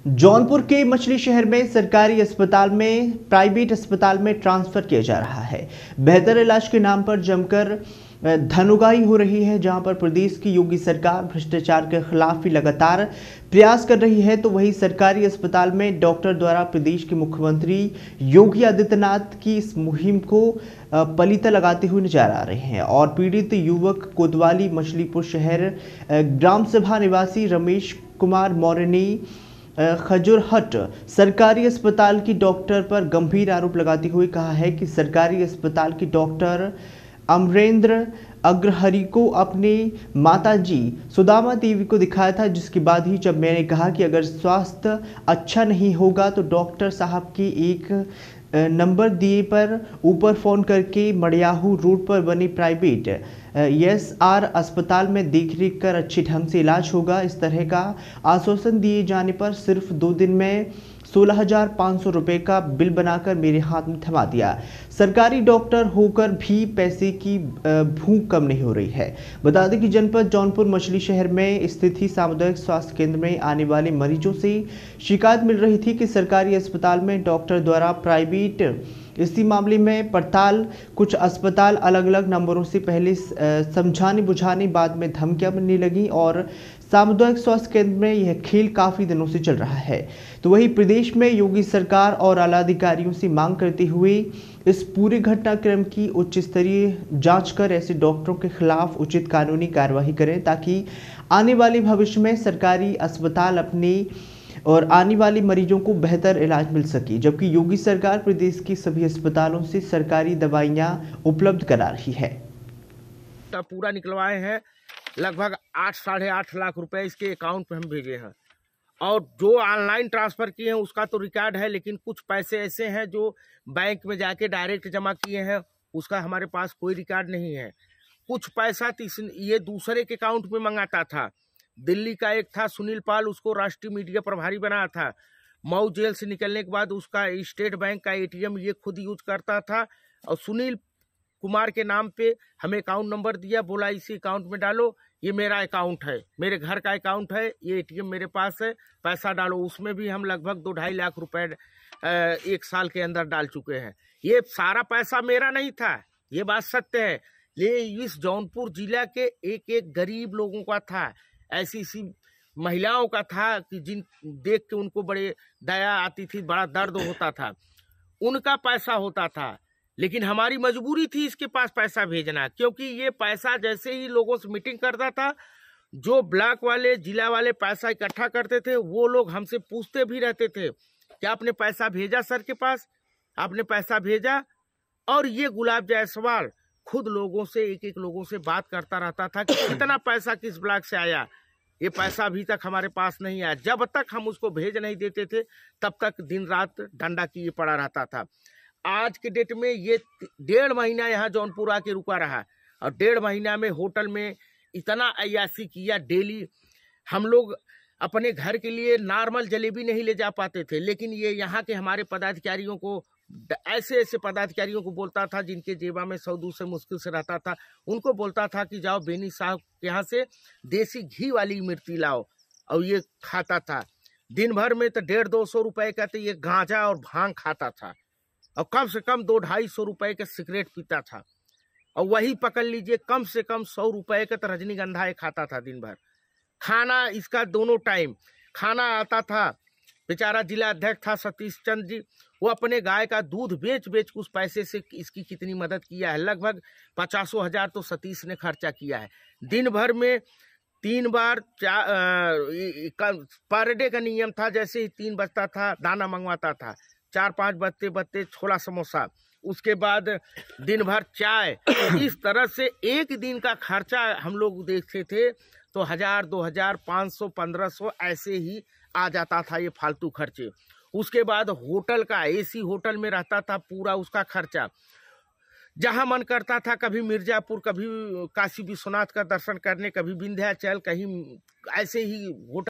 जौनपुर के मछली शहर में सरकारी अस्पताल में प्राइवेट अस्पताल में ट्रांसफर किया जा रहा है। बेहतर इलाज के नाम पर जमकर धन हो रही है। जहां पर प्रदेश की योगी सरकार भ्रष्टाचार के खिलाफ भी लगातार प्रयास कर रही है, तो वहीं सरकारी अस्पताल में डॉक्टर द्वारा प्रदेश के मुख्यमंत्री योगी आदित्यनाथ की इस मुहिम को पलीता लगाते हुए नजर आ रहे हैं। और पीड़ित युवक कोतवाली मछलीपुर शहर ग्राम सभा निवासी रमेश कुमार मौर्य ने खजुरहट सरकारी अस्पताल की डॉक्टर पर गंभीर आरोप लगाते हुए कहा है कि सरकारी अस्पताल की डॉक्टर अमरेंद्र अग्रहरि को अपने माताजी सुदामा देवी को दिखाया था, जिसके बाद ही जब मैंने कहा कि अगर स्वास्थ्य अच्छा नहीं होगा तो डॉक्टर साहब की एक नंबर दिए पर ऊपर फ़ोन करके मड़ियाहू रोड पर बने प्राइवेट ESR अस्पताल में देखरेख कर अच्छे ढंग से इलाज होगा। इस तरह का आश्वासन दिए जाने पर सिर्फ 2 दिन में 16,500 रुपये का बिल बनाकर मेरे हाथ में थमा दिया। सरकारी डॉक्टर होकर भी पैसे की भूख कम नहीं हो रही है। बता दें कि जनपद जौनपुर मछली शहर में स्थित ही सामुदायिक स्वास्थ्य केंद्र में आने वाले मरीजों से शिकायत मिल रही थी कि सरकारी अस्पताल में डॉक्टर द्वारा प्राइवेट इसी मामले में पड़ताल कुछ अस्पताल अलग अलग नंबरों से पहले समझाने बुझाने बाद में धमकियां मिलने लगी और सामुदायिक स्वास्थ्य केंद्र में यह खेल काफी दिनों से चल रहा है। तो वहीं प्रदेश में योगी सरकार और आला अधिकारियों से मांग करते हुए इस पूरे घटनाक्रम की उच्च स्तरीय जांच कर ऐसे डॉक्टरों के खिलाफ उचित कानूनी कार्यवाही करें, ताकि आने वाले भविष्य में सरकारी अस्पताल अपने और आने वाले मरीजों को बेहतर इलाज मिल सके। जबकि योगी सरकार प्रदेश के सभी अस्पतालों से सरकारी दवाइयां उपलब्ध करा रही है। पूरा निकलवाए हैं, लगभग 8-8.5 लाख रुपए इसके अकाउंट पे हम भेजे हैं और जो ऑनलाइन ट्रांसफर किए हैं उसका तो रिकॉर्ड है, लेकिन कुछ पैसे ऐसे हैं जो बैंक में जाके डायरेक्ट जमा किए हैं, उसका हमारे पास कोई रिकॉर्ड नहीं है। कुछ पैसा ये दूसरे के अकाउंट में मंगाता था। दिल्ली का एक था सुनील पाल, उसको राष्ट्रीय मीडिया प्रभारी बनाया था। मऊ जेल से निकलने के बाद उसका स्टेट बैंक का ATM ये खुद यूज करता था और सुनील कुमार के नाम पे हमें अकाउंट नंबर दिया, बोला इसी अकाउंट में डालो, ये मेरा अकाउंट है, मेरे घर का अकाउंट है, ये ATM मेरे पास है, पैसा डालो। उसमें भी हम लगभग 2-2.5 लाख रुपए 1 साल के अंदर डाल चुके हैं। ये सारा पैसा मेरा नहीं था, ये बात सत्य है। ये इस जौनपुर जिला के एक गरीब लोगों का था, ऐसी महिलाओं का था कि जिन देख के उनको बड़े दया आती थी, बड़ा दर्द होता था, उनका पैसा होता था। लेकिन हमारी मजबूरी थी इसके पास पैसा भेजना, क्योंकि ये पैसा जैसे ही लोगों से मीटिंग करता था, जो ब्लॉक वाले जिला वाले पैसा इकट्ठा करते थे, वो लोग हमसे पूछते भी रहते थे क्या आपने पैसा भेजा सर के पास, आपने पैसा भेजा। और ये गुलाब जायसवाल खुद लोगों से एक लोगों से बात करता रहता था कि कितना पैसा किस ब्लॉक से आया, ये पैसा अभी तक हमारे पास नहीं आया। जब तक हम उसको भेज नहीं देते थे तब तक दिन रात डंडा किए पड़ा रहता था। आज के डेट में ये 1.5 महीना यहाँ जौनपुर आके रुका रहा और 1.5 महीना में होटल में इतना अय्याशी किया। डेली हम लोग अपने घर के लिए नॉर्मल जलेबी नहीं ले जा पाते थे, लेकिन ये यहाँ के हमारे पदाधिकारियों को ऐसे पदाधिकारियों को बोलता था जिनके जेबा में 100-200 मुश्किल से रहता था, उनको बोलता था कि जाओ बेनी साहब के यहाँ से देसी घी वाली मिर्ची लाओ, और ये खाता था। दिन भर में तो 150-200 रुपए का तो ये गांजा और भांग खाता था और कम से कम 200-250 रुपए का सिगरेट पीता था, और वही पकड़ लीजिए कम से कम 100 रुपए का तो रजनीगंधा खाता था दिन भर। खाना इसका दोनों टाइम खाना आता था। बेचारा जिला अध्यक्ष था सतीश चंद्र जी, वो अपने गाय का दूध बेच बेच उस पैसे से इसकी कितनी मदद किया है। लगभग 50,000 तो सतीश ने खर्चा किया है। दिन भर में 3 बार पर डे का नियम था, जैसे ही 3 बजता था दाना मंगवाता था, 4-5 बजते बजते छोला समोसा, उसके बाद दिन भर चाय। इस तरह से एक दिन का खर्चा हम लोग देखते थे तो 1,000, 2,000, 500, 1,500 ऐसे ही आ जाता था ये फालतू खर्चे। उसके बाद होटल का AC होटल में रहता था, पूरा उसका खर्चा। जहां मन करता था कभी मिर्जापुर, कभी काशी विश्वनाथ का दर्शन करने, कभी विंध्याचल, कहीं ऐसे ही होटल